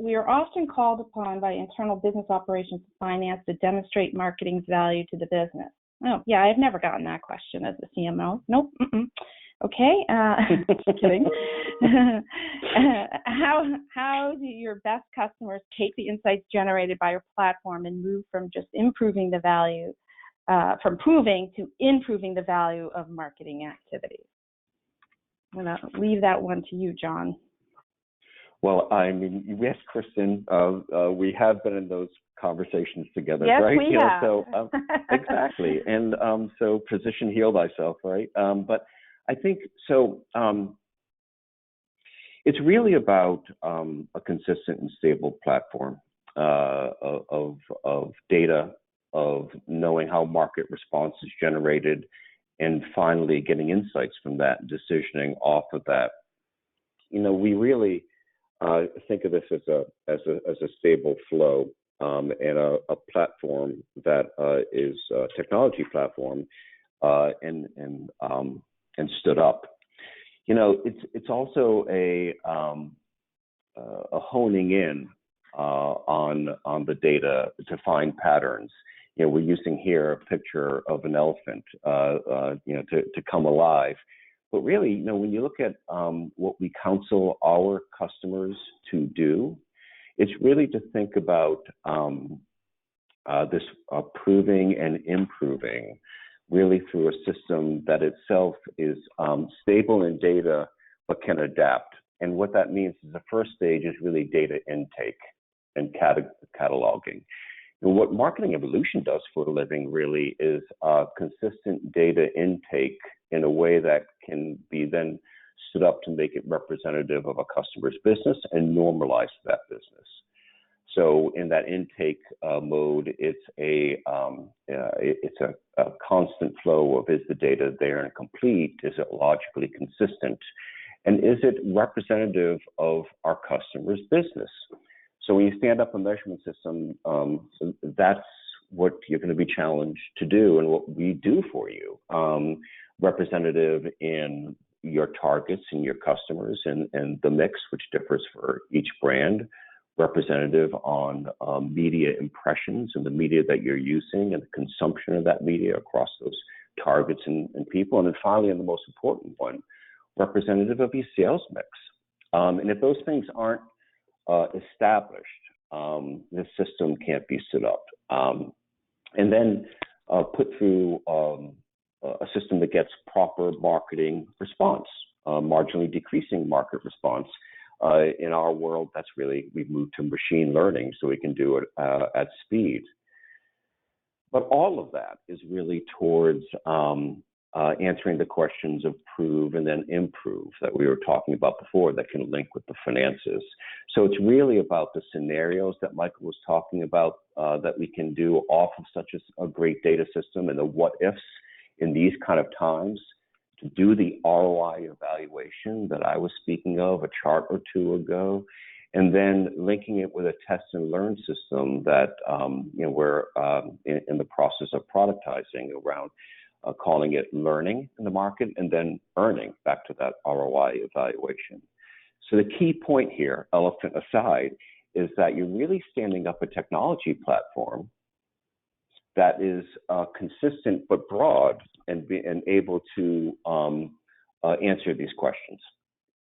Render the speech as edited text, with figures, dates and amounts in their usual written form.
we are often called upon by internal business operations and finance to demonstrate marketing's value to the business. Oh, yeah, I've never gotten that question as a CMO. Nope. Okay, just kidding. How do your best customers take the insights generated by your platform and move from just improving the value, from proving to improving the value of marketing activities? I'm going to leave that one to you, John. Well, I mean, yes, Kristen, we have been in those conversations together, yes, right? We have. Exactly. And so position, heal thyself, right? But I think so. It's really about a consistent and stable platform of data, of knowing how market response is generated, and finally getting insights from that, decisioning off of that. You know, we really think of this as a stable flow and a platform that is a technology platform and stood up. You know, it's also a honing in on the data to find patterns. You know, we're using here a picture of an elephant, you know, to come alive. But really, you know, when you look at what we counsel our customers to do, it's really to think about this proving and improving, really through a system that itself is stable in data but can adapt. And what that means is the first stage is really data intake and cataloging. And what Marketing Evolution does for a living really is consistent data intake in a way that can be then stood up to make it representative of a customer's business and normalize that business. So in that intake mode, it's a constant flow of, is the data there and complete? Is it logically consistent? And is it representative of our customer's business? So when you stand up a measurement system, that's what you're going to be challenged to do and what we do for you. Representative in your targets and your customers and the mix, which differs for each brand. Representative on media impressions and the media that you're using and the consumption of that media across those targets and people. And then finally, and the most important one, representative of your sales mix. And if those things aren't established, the system can't be stood up. And then put through a system that gets proper marketing response, marginally decreasing market response. In our world, that's really, we've moved to machine learning so we can do it at speed. But all of that is really towards answering the questions of prove and then improve that we were talking about before that can link with the finances. So it's really about the scenarios that Michael was talking about that we can do off of such a great data system and the what ifs in these kind of times, to do the ROI evaluation that I was speaking of a chart or two ago, and then linking it with a test and learn system that you know, we're in the process of productizing around calling it learning in the market and then earning back to that ROI evaluation. So the key point here, elephant aside, is that you're really standing up a technology platform that is consistent but broad and able to answer these questions.